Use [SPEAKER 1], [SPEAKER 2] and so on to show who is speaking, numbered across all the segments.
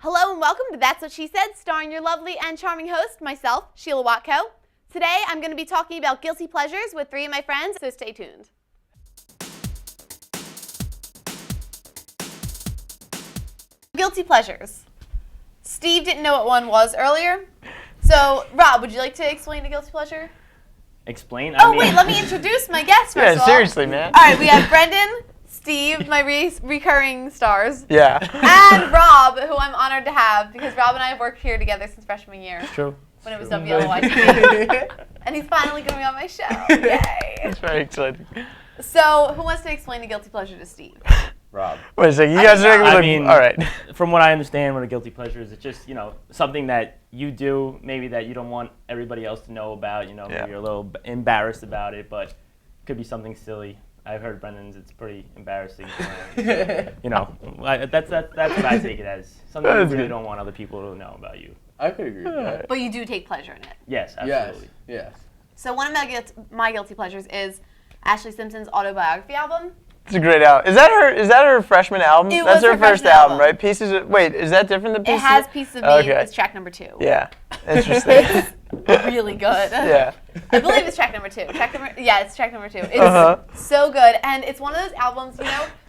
[SPEAKER 1] Hello and welcome to That's What She Said, starring your lovely and charming host, myself, Sheila Watko. Today I'm going to be talking about guilty pleasures with three of my friends, so stay tuned. Guilty pleasures. Steve didn't know what one was earlier. So, Rob, would you like to explain a guilty pleasure?
[SPEAKER 2] Explain?
[SPEAKER 1] Wait, let me introduce my guests first of all.
[SPEAKER 3] Seriously, man.
[SPEAKER 1] All right, we have Brendan, Steve, my recurring stars.
[SPEAKER 3] Yeah.
[SPEAKER 1] And Rob, who I'm honored to have, because Rob and I have worked here together since freshman year.
[SPEAKER 2] True.
[SPEAKER 1] When it was WLYTV. And he's finally going to be on my show. Yay.
[SPEAKER 3] It's very exciting.
[SPEAKER 1] So, who wants to explain a guilty pleasure to Steve?
[SPEAKER 2] Rob.
[SPEAKER 3] Wait a second, you guys are all right.
[SPEAKER 2] From what I understand, what a guilty pleasure is, it's just, something that you do, maybe that you don't want everybody else to know about, maybe you're a little embarrassed about it, but it could be something silly. I've heard Brendan's, it's pretty embarrassing. That's what I take it as. Something you really don't want other people to know about you.
[SPEAKER 4] I could agree with that.
[SPEAKER 1] But you do take pleasure in it.
[SPEAKER 2] Yes, absolutely.
[SPEAKER 4] Yes.
[SPEAKER 1] So one of my guilty pleasures is Ashley Simpson's autobiography album.
[SPEAKER 3] It's a great album. Is that her freshman album? That's her first album, right? Pieces of, wait, is that different than Pieces?
[SPEAKER 1] It has Pieces of Me.
[SPEAKER 3] Okay.
[SPEAKER 1] It's track number 2.
[SPEAKER 3] Yeah. Interesting.
[SPEAKER 1] It's really good.
[SPEAKER 3] Yeah.
[SPEAKER 1] I believe it's track number 2. It's track number 2. It's so good, and it's one of those albums,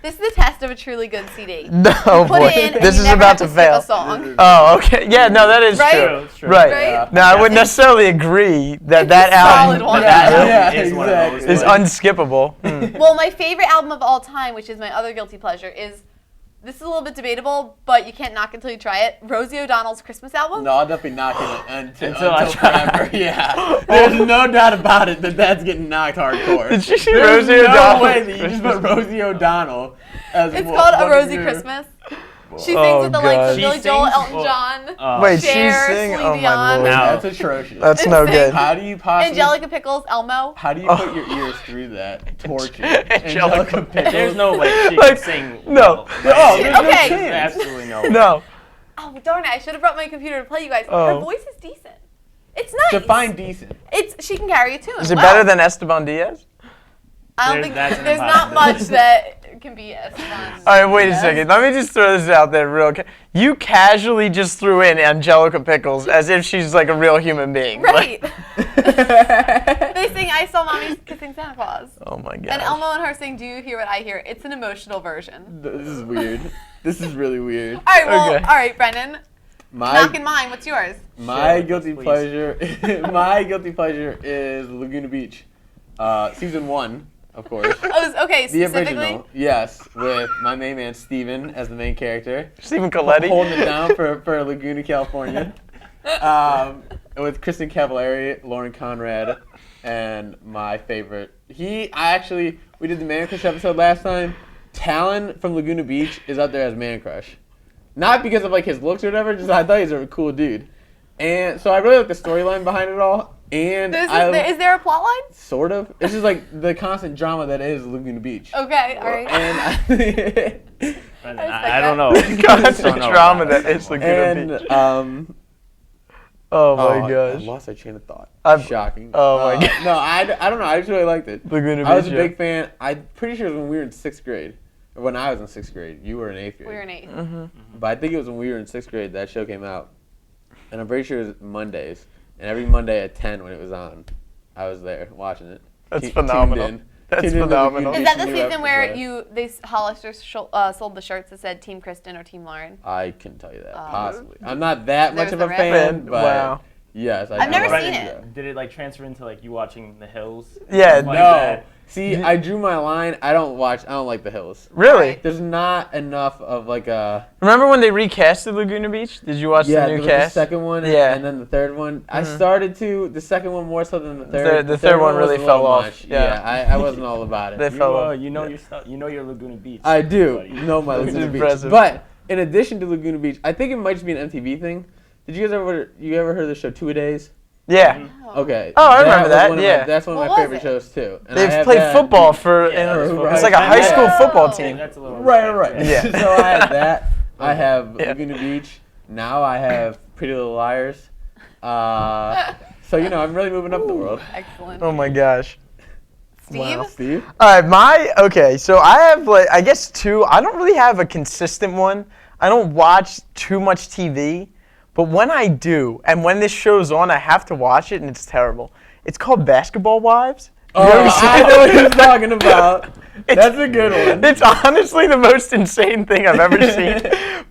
[SPEAKER 1] this is the test of a truly good CD.
[SPEAKER 3] No,
[SPEAKER 1] Put
[SPEAKER 3] boy.
[SPEAKER 1] it in,
[SPEAKER 3] This
[SPEAKER 1] and
[SPEAKER 3] is
[SPEAKER 1] you never
[SPEAKER 3] about
[SPEAKER 1] have
[SPEAKER 3] to
[SPEAKER 1] skip
[SPEAKER 3] fail.
[SPEAKER 1] a song.
[SPEAKER 3] Oh, okay. Yeah, no, that is
[SPEAKER 1] Right?
[SPEAKER 3] true.
[SPEAKER 2] It's true.
[SPEAKER 3] Right.
[SPEAKER 1] Right?
[SPEAKER 3] Now, I wouldn't necessarily agree that
[SPEAKER 1] It's
[SPEAKER 3] that
[SPEAKER 1] a solid
[SPEAKER 3] album
[SPEAKER 1] one.
[SPEAKER 2] That album is one of those.
[SPEAKER 3] is unskippable.
[SPEAKER 1] Well, my favorite album of all time, which is my other guilty pleasure, is, this is a little bit debatable, but you can't knock until you try it, Rosie O'Donnell's Christmas album.
[SPEAKER 4] No, I'll definitely knock it until
[SPEAKER 2] I try.
[SPEAKER 4] forever. Yeah. There's no doubt about it that's getting knocked hardcore.
[SPEAKER 3] Did you see
[SPEAKER 4] There's
[SPEAKER 3] Rosie
[SPEAKER 4] no
[SPEAKER 3] O'Donnell?
[SPEAKER 4] way that you just put Rosie O'Donnell as
[SPEAKER 1] It's
[SPEAKER 4] one
[SPEAKER 1] called A
[SPEAKER 4] of
[SPEAKER 1] Rosie
[SPEAKER 4] your-
[SPEAKER 1] Christmas. She
[SPEAKER 3] Oh,
[SPEAKER 1] sings with the likes
[SPEAKER 3] God.
[SPEAKER 1] of
[SPEAKER 2] She
[SPEAKER 1] Billy Joel,
[SPEAKER 2] sings?
[SPEAKER 1] Elton
[SPEAKER 2] Well,
[SPEAKER 1] John,
[SPEAKER 3] Wait,
[SPEAKER 1] Cher,
[SPEAKER 3] she's singing?
[SPEAKER 1] Celine
[SPEAKER 3] Oh, my
[SPEAKER 1] Dion,
[SPEAKER 3] Lord.
[SPEAKER 4] That's atrocious.
[SPEAKER 3] That's no good.
[SPEAKER 4] How do you possibly?
[SPEAKER 1] Angelica Pickles, Elmo.
[SPEAKER 4] How do you put your ears through that torture?
[SPEAKER 3] Angelica
[SPEAKER 4] Pickles.
[SPEAKER 2] There's no way she
[SPEAKER 3] Like,
[SPEAKER 2] can sing.
[SPEAKER 3] no.
[SPEAKER 4] Oh, there's no
[SPEAKER 1] Okay.
[SPEAKER 4] chance.
[SPEAKER 2] Absolutely no.
[SPEAKER 3] No.
[SPEAKER 1] Oh, darn it, I should have brought my computer to play you guys. Her
[SPEAKER 3] Oh.
[SPEAKER 1] voice is decent. It's nice.
[SPEAKER 4] Define decent.
[SPEAKER 1] She can carry a tune.
[SPEAKER 3] Is it
[SPEAKER 1] well.
[SPEAKER 3] better than Esteban Diaz?
[SPEAKER 1] I don't think
[SPEAKER 2] That's an
[SPEAKER 1] there's not much that can be as fun.
[SPEAKER 3] All right, wait a second. Let me just throw this out there real quick. You casually just threw in Angelica Pickles as if she's like a real human being.
[SPEAKER 1] Right. They sing I Saw Mommy Kissing Santa Claus.
[SPEAKER 3] Oh my god.
[SPEAKER 1] And Elmo and her sing Do You Hear What I Hear? It's an emotional version.
[SPEAKER 4] This is weird. This is really weird.
[SPEAKER 1] All right, well,
[SPEAKER 3] Okay.
[SPEAKER 1] all right, Brendan. Knocking mine. What's yours?
[SPEAKER 4] My
[SPEAKER 2] Sure,
[SPEAKER 4] guilty
[SPEAKER 2] please.
[SPEAKER 4] pleasure. My guilty pleasure is Laguna Beach, season 1, of course.
[SPEAKER 1] Okay,
[SPEAKER 4] The
[SPEAKER 1] specifically.
[SPEAKER 4] original, yes, with my main man Steven as the main character.
[SPEAKER 3] Stephen Coletti.
[SPEAKER 4] Holding it down for Laguna, California. With Kristen Cavallari, Lauren Conrad, and my favorite. We did the Man Crush episode last time. Talon from Laguna Beach is up there as Man Crush. Not because of like his looks or whatever, just I thought he's a cool dude. And so I really like the storyline behind it all. And
[SPEAKER 1] Is there a plot line?
[SPEAKER 4] sort of. It's just like the constant drama that is Laguna Beach.
[SPEAKER 1] Okay, all right.
[SPEAKER 4] And
[SPEAKER 2] I don't know.
[SPEAKER 3] Constant drama that is Laguna Beach. Oh my
[SPEAKER 4] I
[SPEAKER 3] gosh.
[SPEAKER 4] lost that train of thought.
[SPEAKER 3] I've-
[SPEAKER 4] Shocking.
[SPEAKER 3] oh my God.
[SPEAKER 4] No, I don't know. I just really liked it.
[SPEAKER 3] Laguna Beach.
[SPEAKER 4] I was a
[SPEAKER 3] yeah.
[SPEAKER 4] big fan. I'm pretty sure it was when we were in 6th grade. Or when I was in 6th grade. You were in 8th grade.
[SPEAKER 1] We were in 8th.
[SPEAKER 3] Mm-hmm.
[SPEAKER 4] But I think it was when we were in 6th grade that show came out. And I'm pretty sure it was Mondays. And every Monday at 10 when it was on, I was there watching it.
[SPEAKER 3] That's
[SPEAKER 4] Tuned
[SPEAKER 3] phenomenal.
[SPEAKER 4] in.
[SPEAKER 3] That's
[SPEAKER 4] Tuned into
[SPEAKER 3] phenomenal.
[SPEAKER 4] Laguna
[SPEAKER 1] Is that the
[SPEAKER 4] Beach new
[SPEAKER 1] season where
[SPEAKER 4] episode.
[SPEAKER 1] Hollister sold the shirts that said Team Kristen or Team Lauren?
[SPEAKER 4] I couldn't tell you that. Possibly. I'm not that much
[SPEAKER 1] There's
[SPEAKER 4] of
[SPEAKER 1] the
[SPEAKER 4] a
[SPEAKER 1] rep.
[SPEAKER 4] fan, but
[SPEAKER 3] Wow.
[SPEAKER 4] yes.
[SPEAKER 1] I've never
[SPEAKER 4] like
[SPEAKER 1] seen
[SPEAKER 4] the
[SPEAKER 1] it.
[SPEAKER 4] show.
[SPEAKER 2] Did it like transfer into like you watching The Hills?
[SPEAKER 3] Yeah,
[SPEAKER 2] Like
[SPEAKER 4] No.
[SPEAKER 2] that?
[SPEAKER 4] See, I drew my line. I don't like The Hills.
[SPEAKER 3] Really?
[SPEAKER 1] Right.
[SPEAKER 4] There's not enough of like a
[SPEAKER 3] Remember when they recasted Laguna Beach? Did you watch the
[SPEAKER 4] there
[SPEAKER 3] new
[SPEAKER 4] was
[SPEAKER 3] cast?
[SPEAKER 4] the second one
[SPEAKER 3] Yeah.
[SPEAKER 4] and then the third one. I started to the second one more so than the third.
[SPEAKER 3] The third one
[SPEAKER 4] was
[SPEAKER 3] really
[SPEAKER 4] a
[SPEAKER 3] fell
[SPEAKER 4] little
[SPEAKER 3] off.
[SPEAKER 4] much.
[SPEAKER 3] Yeah.
[SPEAKER 4] I wasn't all about it.
[SPEAKER 3] They fell off.
[SPEAKER 2] You know your stuff. You know your Laguna Beach.
[SPEAKER 4] I do
[SPEAKER 2] buddy.
[SPEAKER 4] know my
[SPEAKER 3] Which is
[SPEAKER 4] Laguna Beach.
[SPEAKER 3] impressive.
[SPEAKER 4] But in addition to Laguna Beach, I think it might just be an MTV thing. Did you guys ever heard of the show 2 A Days?
[SPEAKER 3] Yeah.
[SPEAKER 4] Okay.
[SPEAKER 3] Oh, I remember
[SPEAKER 4] was
[SPEAKER 3] that,
[SPEAKER 4] one of
[SPEAKER 3] yeah.
[SPEAKER 4] my, that's one of
[SPEAKER 1] What
[SPEAKER 4] my
[SPEAKER 1] was
[SPEAKER 4] favorite
[SPEAKER 1] it?
[SPEAKER 4] shows too. And I
[SPEAKER 3] They've
[SPEAKER 4] have
[SPEAKER 3] played
[SPEAKER 4] that-
[SPEAKER 3] football for.
[SPEAKER 2] Yeah, that's
[SPEAKER 3] it's
[SPEAKER 4] right.
[SPEAKER 3] like a high school
[SPEAKER 1] Oh.
[SPEAKER 3] football
[SPEAKER 2] Yeah,
[SPEAKER 3] team.
[SPEAKER 2] that's a little
[SPEAKER 4] Right.
[SPEAKER 3] Yeah.
[SPEAKER 4] So I had that. I have
[SPEAKER 3] Yeah.
[SPEAKER 4] Laguna Beach. Now I have Pretty Little Liars. So I'm really moving up in the world.
[SPEAKER 1] Excellent.
[SPEAKER 3] Oh my gosh.
[SPEAKER 1] Steve?
[SPEAKER 3] Wow.
[SPEAKER 4] Steve?
[SPEAKER 3] All right, okay, so I have I guess 2. I don't really have a consistent one. I don't watch too much TV, but when I do, and when this show's on, I have to watch it, and it's terrible. It's called Basketball Wives.
[SPEAKER 4] Oh, I know what he's talking about. That's a good one.
[SPEAKER 3] It's honestly the most insane thing I've ever seen.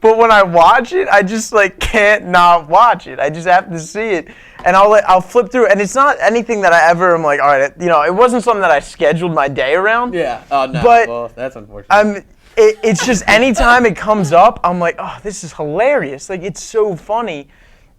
[SPEAKER 3] But when I watch it, I just like can't not watch it. I just have to see it, and I'll flip through. And it's not anything that I ever am like, all right, you know, it wasn't something that I scheduled my day around.
[SPEAKER 4] Yeah. Oh no.
[SPEAKER 3] But
[SPEAKER 4] well, that's unfortunate.
[SPEAKER 3] It's just anytime it comes up, I'm like, oh, this is hilarious. Like it's so funny.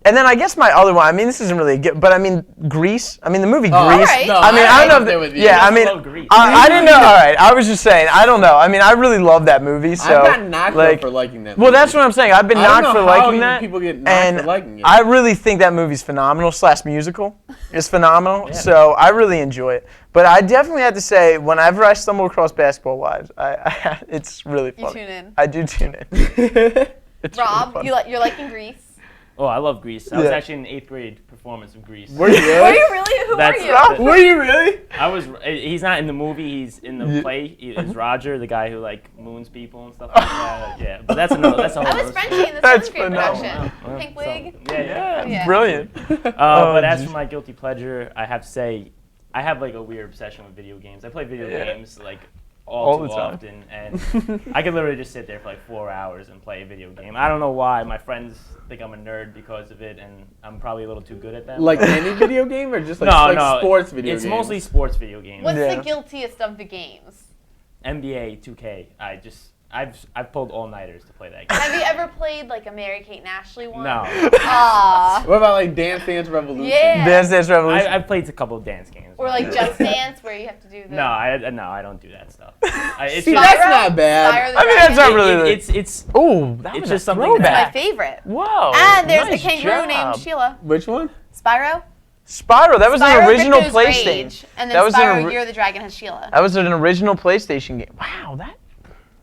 [SPEAKER 3] And then I guess my other one, I mean, this isn't really good, but I mean, Grease. I mean, the movie Grease.
[SPEAKER 1] right.
[SPEAKER 4] No,
[SPEAKER 3] I mean, I don't know. Yeah, I mean,
[SPEAKER 2] love Grease.
[SPEAKER 3] I didn't know. All right, I was just saying. I don't know. I mean, I really love that movie. So
[SPEAKER 4] I'm not knocked for liking that movie.
[SPEAKER 3] Well, that's what I'm saying. I've been
[SPEAKER 4] I don't
[SPEAKER 3] knocked
[SPEAKER 4] know
[SPEAKER 3] for
[SPEAKER 4] how
[SPEAKER 3] liking that.
[SPEAKER 4] people get knocked
[SPEAKER 3] and
[SPEAKER 4] for liking it.
[SPEAKER 3] I really think that movie's phenomenal. / musical is phenomenal.
[SPEAKER 2] Yeah.
[SPEAKER 3] So I really enjoy it. But I definitely have to say, whenever I stumble across Basketball Wives, it's really funny.
[SPEAKER 1] You tune in.
[SPEAKER 3] I do tune in. It's
[SPEAKER 1] Rob,
[SPEAKER 3] really funny.
[SPEAKER 1] you're liking Grease.
[SPEAKER 2] Oh, I love Grease. I was
[SPEAKER 3] Yeah.
[SPEAKER 2] actually in 8th grade performance of Grease.
[SPEAKER 4] Were you
[SPEAKER 1] Were
[SPEAKER 4] really?
[SPEAKER 1] you really? Who
[SPEAKER 2] That's
[SPEAKER 1] are you?
[SPEAKER 2] Rob.
[SPEAKER 4] Were you really?
[SPEAKER 2] I was. He's not in the movie. He's in the
[SPEAKER 3] Yeah.
[SPEAKER 2] play. It's Roger, the guy who like moons people and stuff like that. Yeah, but that's another. That's a whole.
[SPEAKER 1] I was
[SPEAKER 2] other
[SPEAKER 1] Frenchie
[SPEAKER 2] story.
[SPEAKER 1] in the
[SPEAKER 3] That's
[SPEAKER 1] 7th grade
[SPEAKER 3] phenomenal.
[SPEAKER 1] production.
[SPEAKER 2] Well,
[SPEAKER 1] Pink
[SPEAKER 2] so-
[SPEAKER 1] wig.
[SPEAKER 2] Yeah.
[SPEAKER 1] Yeah.
[SPEAKER 3] Brilliant.
[SPEAKER 2] But as
[SPEAKER 3] geez.
[SPEAKER 2] for my guilty pleasure, I have to say, I have like a weird obsession with video games. I play video
[SPEAKER 3] Yeah.
[SPEAKER 2] games like
[SPEAKER 3] All
[SPEAKER 2] all
[SPEAKER 3] the
[SPEAKER 2] too
[SPEAKER 3] time.
[SPEAKER 2] often, and I could literally just sit there for like 4 hours and play a video game. I don't know why. My friends think I'm a nerd because of it, and I'm probably a little too good at that.
[SPEAKER 4] Like any video game or just like,
[SPEAKER 2] no,
[SPEAKER 4] sports video
[SPEAKER 2] It's
[SPEAKER 4] games?
[SPEAKER 2] mostly sports video games.
[SPEAKER 1] What's
[SPEAKER 3] Yeah.
[SPEAKER 1] the guiltiest of the games?
[SPEAKER 2] NBA 2K. I've pulled all-nighters to play that game.
[SPEAKER 1] Have you ever played like a Mary-Kate and Ashley one?
[SPEAKER 2] No.
[SPEAKER 1] Aw.
[SPEAKER 4] What about like Dance Dance Revolution?
[SPEAKER 1] Yeah.
[SPEAKER 3] Dance Dance Revolution.
[SPEAKER 2] I've played a couple of dance games.
[SPEAKER 1] Or like Just Dance, where you have to do the.
[SPEAKER 2] No, I don't do that stuff. It's
[SPEAKER 4] See,
[SPEAKER 2] just,
[SPEAKER 4] that's not bad.
[SPEAKER 1] Spyro the
[SPEAKER 3] I mean, that's
[SPEAKER 1] Dragon.
[SPEAKER 3] not really.
[SPEAKER 2] it's
[SPEAKER 3] Oh, that
[SPEAKER 2] it's
[SPEAKER 3] was
[SPEAKER 2] just
[SPEAKER 3] a
[SPEAKER 2] something
[SPEAKER 1] It's my
[SPEAKER 3] throwback.
[SPEAKER 1] favorite.
[SPEAKER 3] Whoa.
[SPEAKER 1] And there's
[SPEAKER 3] nice
[SPEAKER 1] a kangaroo
[SPEAKER 3] job.
[SPEAKER 1] named Sheila.
[SPEAKER 4] Which one?
[SPEAKER 1] Spyro.
[SPEAKER 3] Spyro. That was
[SPEAKER 1] Spyro
[SPEAKER 3] an original
[SPEAKER 1] Victor's
[SPEAKER 3] PlayStation.
[SPEAKER 1] Rage, and then
[SPEAKER 3] That was an
[SPEAKER 1] Spyro
[SPEAKER 3] ori-
[SPEAKER 1] You're the Dragon has Sheila.
[SPEAKER 3] That was an original PlayStation game. Wow, that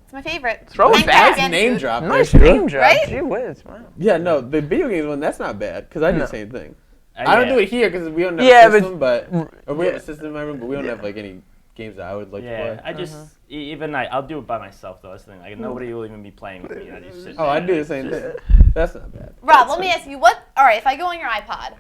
[SPEAKER 1] It's my favorite.
[SPEAKER 3] Throwback.
[SPEAKER 1] And Crash
[SPEAKER 4] That's
[SPEAKER 1] Bandicoot.
[SPEAKER 4] name drop.
[SPEAKER 3] nice
[SPEAKER 4] there, Sheila.
[SPEAKER 3] name drop.
[SPEAKER 1] Right?
[SPEAKER 3] Gee whiz, wow.
[SPEAKER 4] Yeah, no, the video games one, that's not bad because I do
[SPEAKER 3] No.
[SPEAKER 4] the same thing. I don't
[SPEAKER 2] yeah.
[SPEAKER 4] do it here because we don't have
[SPEAKER 3] Yeah,
[SPEAKER 4] a
[SPEAKER 3] but-
[SPEAKER 4] system, but or we have
[SPEAKER 3] yeah.
[SPEAKER 4] a system in my room, but we don't have like any games that I would like to
[SPEAKER 2] Yeah,
[SPEAKER 4] play.
[SPEAKER 2] I just even I'll do it by myself though. That's the thing. Like nobody will even be playing with me. I just sit
[SPEAKER 4] Oh, I
[SPEAKER 2] there
[SPEAKER 4] do
[SPEAKER 2] and
[SPEAKER 4] the same
[SPEAKER 2] just-
[SPEAKER 4] thing. That's not bad.
[SPEAKER 1] Rob, let me ask you what. All right, if I go on your iPod,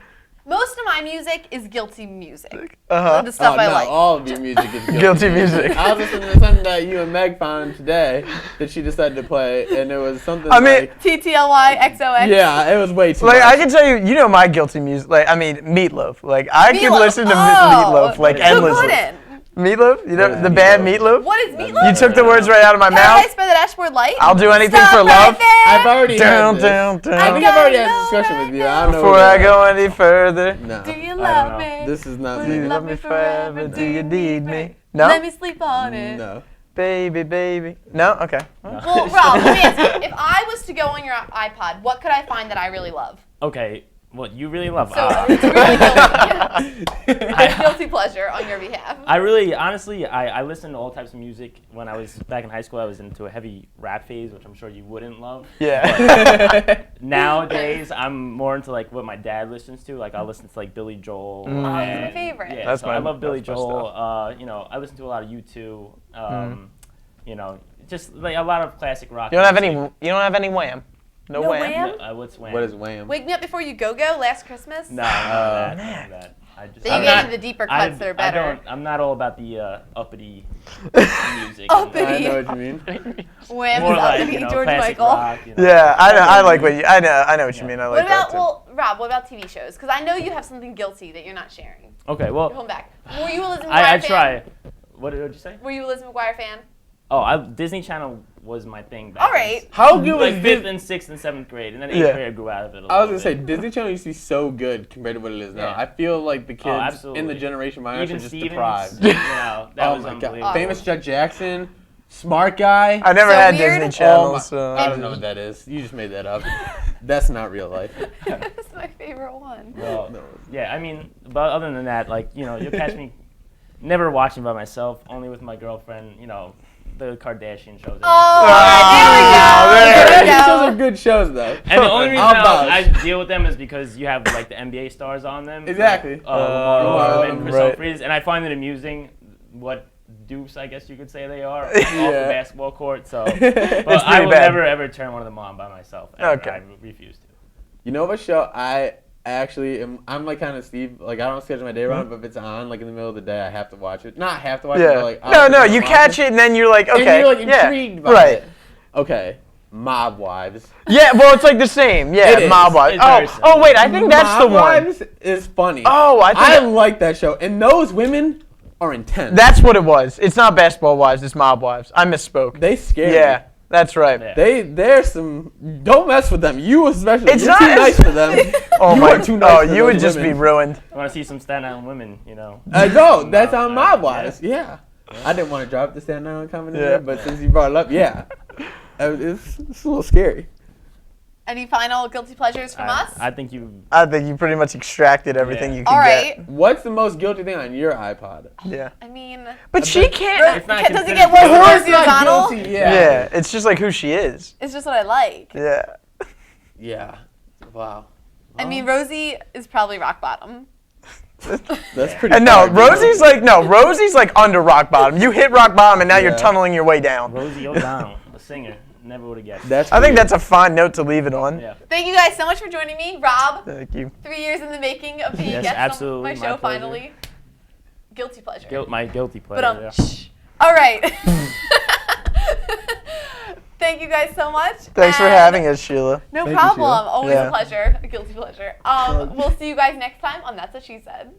[SPEAKER 1] most of my music is guilty music.
[SPEAKER 3] Uh-huh.
[SPEAKER 1] The stuff
[SPEAKER 4] oh,
[SPEAKER 1] I
[SPEAKER 4] no,
[SPEAKER 1] like.
[SPEAKER 4] all of your music is guilty.
[SPEAKER 3] Guilty music.
[SPEAKER 4] I was listening to something that you and Meg found today that she decided to play, and it was something
[SPEAKER 3] I mean,
[SPEAKER 4] like,
[SPEAKER 1] TTLY XOX.
[SPEAKER 4] yeah, it was way too
[SPEAKER 3] Like
[SPEAKER 4] much.
[SPEAKER 3] I can tell you, you know my guilty music. Like I mean, Meatloaf. Like I could
[SPEAKER 1] Meatloaf.
[SPEAKER 3] listen to
[SPEAKER 1] Oh.
[SPEAKER 3] Meatloaf like
[SPEAKER 2] Who
[SPEAKER 3] endlessly.
[SPEAKER 1] couldn't?
[SPEAKER 3] Meatloaf, you know
[SPEAKER 4] Yeah,
[SPEAKER 3] the band
[SPEAKER 4] Meatloaf.
[SPEAKER 3] Meatloaf.
[SPEAKER 1] What is Meatloaf?
[SPEAKER 3] You took the words right out of my
[SPEAKER 1] Paradise
[SPEAKER 3] mouth.
[SPEAKER 1] by the Dashboard Light.
[SPEAKER 3] I'll do anything
[SPEAKER 1] Stop
[SPEAKER 3] for
[SPEAKER 1] right
[SPEAKER 3] love.
[SPEAKER 1] there.
[SPEAKER 4] I've already
[SPEAKER 3] Down,
[SPEAKER 4] had this.
[SPEAKER 3] down,
[SPEAKER 4] I
[SPEAKER 3] down.
[SPEAKER 4] think I've already had
[SPEAKER 1] gotta
[SPEAKER 4] this discussion
[SPEAKER 1] know
[SPEAKER 4] with you. I don't know.
[SPEAKER 3] Before
[SPEAKER 4] what
[SPEAKER 3] I
[SPEAKER 4] it
[SPEAKER 3] go any further,
[SPEAKER 4] is. No.
[SPEAKER 1] Do you
[SPEAKER 2] I
[SPEAKER 1] love
[SPEAKER 2] don't know.
[SPEAKER 1] me?
[SPEAKER 4] This is not
[SPEAKER 1] Will
[SPEAKER 3] do
[SPEAKER 1] you
[SPEAKER 3] you
[SPEAKER 4] me.
[SPEAKER 3] love me forever? Do you need me? No,
[SPEAKER 1] Let me sleep on it.
[SPEAKER 4] No.
[SPEAKER 3] baby, baby. No, okay.
[SPEAKER 1] Well, Rob, let me ask you. If I was to go on your iPod, what could I find that I really love?
[SPEAKER 2] Okay, what you really love?
[SPEAKER 1] So it's a really guilty, a guilty pleasure on your behalf.
[SPEAKER 2] I really, honestly, I listened to all types of music. When I was back in high school, I was into a heavy rap phase, which I'm sure you wouldn't love.
[SPEAKER 3] Yeah.
[SPEAKER 2] Nowadays, I'm more into like what my dad listens to. Like I'll listen to like Billy Joel.
[SPEAKER 3] Mm.
[SPEAKER 1] Oh, that's my
[SPEAKER 2] and-
[SPEAKER 1] favorite.
[SPEAKER 2] Yeah,
[SPEAKER 3] That's
[SPEAKER 2] so
[SPEAKER 3] my-
[SPEAKER 2] I love Billy
[SPEAKER 3] that's my
[SPEAKER 2] Joel. You know, I listen to a lot of U2. You know, just like a lot of classic rock.
[SPEAKER 3] You don't have any.
[SPEAKER 2] music.
[SPEAKER 3] You don't have any Wham. No,
[SPEAKER 1] No
[SPEAKER 3] Wham.
[SPEAKER 1] Wham?
[SPEAKER 2] No, what's Wham?
[SPEAKER 4] What is Wham?
[SPEAKER 1] Wake Me Up Before You Go Go, Last Christmas.
[SPEAKER 2] No, none of that. I just,
[SPEAKER 1] So you
[SPEAKER 2] I'm
[SPEAKER 1] get
[SPEAKER 2] not-
[SPEAKER 1] into the deeper cuts that are better.
[SPEAKER 2] I'm not all about the uppity music.
[SPEAKER 1] Uppity.
[SPEAKER 4] I know what you mean.
[SPEAKER 1] Wham
[SPEAKER 2] More
[SPEAKER 1] is
[SPEAKER 2] like,
[SPEAKER 1] uppity,
[SPEAKER 2] you know,
[SPEAKER 1] George
[SPEAKER 2] classic
[SPEAKER 1] Michael.
[SPEAKER 2] rock, you know.
[SPEAKER 3] Yeah, I know. I like what you. I know what you mean. I like
[SPEAKER 1] What about,
[SPEAKER 3] that too.
[SPEAKER 1] well, Rob, what about TV shows? Because I know you have something guilty that you're not sharing.
[SPEAKER 2] Okay,
[SPEAKER 1] You're
[SPEAKER 2] well,
[SPEAKER 1] going back. Were you a Lizzie McGuire
[SPEAKER 2] I
[SPEAKER 1] fan?
[SPEAKER 2] try. What did you say?
[SPEAKER 1] Were you a Lizzie McGuire fan?
[SPEAKER 2] Oh, Disney Channel was my thing back
[SPEAKER 1] All right.
[SPEAKER 2] in
[SPEAKER 4] How good was
[SPEAKER 2] like
[SPEAKER 4] this?
[SPEAKER 2] 5th and 6th and 7th grade, and then 8th
[SPEAKER 3] Yeah.
[SPEAKER 2] grade I grew out of it a
[SPEAKER 4] I was
[SPEAKER 2] little
[SPEAKER 4] gonna say
[SPEAKER 2] bit.
[SPEAKER 4] Disney Channel used to be so good compared to what it is now.
[SPEAKER 2] Yeah.
[SPEAKER 4] I feel like the kids in
[SPEAKER 2] absolutely.
[SPEAKER 4] the generation behind us
[SPEAKER 2] Even
[SPEAKER 4] are just
[SPEAKER 2] Stevens,
[SPEAKER 4] deprived.
[SPEAKER 2] you know, that
[SPEAKER 4] Oh
[SPEAKER 2] was
[SPEAKER 4] my
[SPEAKER 2] unbelievable.
[SPEAKER 4] god! Famous Chuck Jackson, Smart Guy.
[SPEAKER 3] I never
[SPEAKER 1] So
[SPEAKER 3] had
[SPEAKER 1] weird.
[SPEAKER 3] Disney
[SPEAKER 4] Oh
[SPEAKER 3] Channel,
[SPEAKER 4] my-
[SPEAKER 3] so
[SPEAKER 4] I don't know what that is. You just made that up. That's not real life.
[SPEAKER 1] That's my favorite one.
[SPEAKER 2] Well,
[SPEAKER 4] No.
[SPEAKER 2] yeah, I mean, but other than that, like, you know, you'll catch me never watching by myself, only with my girlfriend, you know, the Kardashian shows.
[SPEAKER 1] Oh,
[SPEAKER 3] there
[SPEAKER 1] there we
[SPEAKER 4] These
[SPEAKER 1] go.
[SPEAKER 4] shows are good shows though.
[SPEAKER 2] And the only reason
[SPEAKER 4] I'll
[SPEAKER 2] I
[SPEAKER 4] vouch.
[SPEAKER 2] deal with them is because you have like the NBA stars on them.
[SPEAKER 4] Exactly.
[SPEAKER 2] Like, Lamar
[SPEAKER 3] Lamar
[SPEAKER 2] Odom and
[SPEAKER 3] Odom,
[SPEAKER 2] for some
[SPEAKER 3] right.
[SPEAKER 2] reason, and I find it amusing what dupes, I guess you could say they are, off the basketball court. So, but
[SPEAKER 3] It's
[SPEAKER 2] I
[SPEAKER 3] pretty
[SPEAKER 2] will
[SPEAKER 3] bad.
[SPEAKER 2] never ever turn one of them on by myself. Ever.
[SPEAKER 3] Okay.
[SPEAKER 2] I refuse to.
[SPEAKER 4] You know what show I actually am? I'm like kind of Steve. Like I don't schedule my day around, but if it's on like in the middle of the day, I have to watch it. Not have to watch it,
[SPEAKER 3] Yeah.
[SPEAKER 4] but like
[SPEAKER 3] No, you catch it and then you're like, okay.
[SPEAKER 4] and you're like
[SPEAKER 3] yeah,
[SPEAKER 4] intrigued by
[SPEAKER 3] right.
[SPEAKER 4] it. Okay, Mob Wives.
[SPEAKER 3] Yeah, well, it's like the same. Yeah,
[SPEAKER 4] It is.
[SPEAKER 3] Mob Wives.
[SPEAKER 2] It's very
[SPEAKER 3] Oh, wait, I think that's the
[SPEAKER 4] Mob
[SPEAKER 3] one.
[SPEAKER 4] Wives is funny.
[SPEAKER 3] Oh,
[SPEAKER 4] I like that show, and those women are intense.
[SPEAKER 3] That's what it was. It's not Basketball Wives, it's Mob Wives. I misspoke.
[SPEAKER 4] They scare me.
[SPEAKER 3] Yeah, that's right.
[SPEAKER 2] Yeah.
[SPEAKER 4] There's some. Don't mess with them. You especially.
[SPEAKER 3] It's
[SPEAKER 4] You're
[SPEAKER 3] not
[SPEAKER 4] too
[SPEAKER 3] as-
[SPEAKER 4] nice for them.
[SPEAKER 3] Oh
[SPEAKER 4] You
[SPEAKER 3] my!
[SPEAKER 4] are too nice for
[SPEAKER 3] you would
[SPEAKER 4] those
[SPEAKER 3] just
[SPEAKER 4] women.
[SPEAKER 3] be ruined.
[SPEAKER 2] I want to see some Staten Island women, you know.
[SPEAKER 4] No, that's on Mob
[SPEAKER 2] Yeah.
[SPEAKER 4] Wives. Yeah. I didn't want to drop the Staten Island comment in
[SPEAKER 3] Yeah.
[SPEAKER 4] there, but since you brought it up, yeah. It's a little scary.
[SPEAKER 1] Any final guilty pleasures from us?
[SPEAKER 2] I think you.
[SPEAKER 3] I think you pretty much extracted everything
[SPEAKER 2] Yeah.
[SPEAKER 3] you can
[SPEAKER 1] All right.
[SPEAKER 4] What's the most guilty thing on your iPod?
[SPEAKER 3] get. Yeah.
[SPEAKER 1] I mean,
[SPEAKER 3] But she can't.
[SPEAKER 2] It's not
[SPEAKER 1] does it
[SPEAKER 2] considered
[SPEAKER 1] get worse than
[SPEAKER 2] guilty.
[SPEAKER 1] Rosie O'Donnell?
[SPEAKER 4] guilty,
[SPEAKER 3] Yeah, it's just like who she is.
[SPEAKER 1] It's just what I like.
[SPEAKER 3] Yeah.
[SPEAKER 4] Yeah. Wow.
[SPEAKER 1] I mean, Rosie is probably rock bottom.
[SPEAKER 4] That's pretty.
[SPEAKER 3] And no,
[SPEAKER 4] far,
[SPEAKER 3] Rosie's like under rock bottom. You hit rock bottom and now you're
[SPEAKER 4] Yeah.
[SPEAKER 3] tunneling your way down.
[SPEAKER 2] Rosie O'Donnell, the singer. Never would have guessed.
[SPEAKER 4] That's.
[SPEAKER 3] I think
[SPEAKER 4] pretty-
[SPEAKER 3] that's a fine note to leave it on.
[SPEAKER 2] Yeah.
[SPEAKER 1] Thank you guys so much for joining me. Rob,
[SPEAKER 3] Thank you.
[SPEAKER 1] 3 years in the making of being
[SPEAKER 2] Yes,
[SPEAKER 1] guest
[SPEAKER 2] absolutely,
[SPEAKER 1] on my
[SPEAKER 2] my
[SPEAKER 1] show
[SPEAKER 2] pleasure.
[SPEAKER 1] finally. Guilty pleasure.
[SPEAKER 2] My guilty pleasure.
[SPEAKER 1] But
[SPEAKER 2] yeah.
[SPEAKER 1] shh. All right. Thank you guys so much.
[SPEAKER 3] Thanks for
[SPEAKER 1] and
[SPEAKER 3] having us, Sheila.
[SPEAKER 1] No
[SPEAKER 4] Thank you,
[SPEAKER 1] problem.
[SPEAKER 4] Sheila.
[SPEAKER 1] Always
[SPEAKER 3] Yeah.
[SPEAKER 1] a pleasure. A guilty pleasure. We'll see you guys next time on That's What She Said.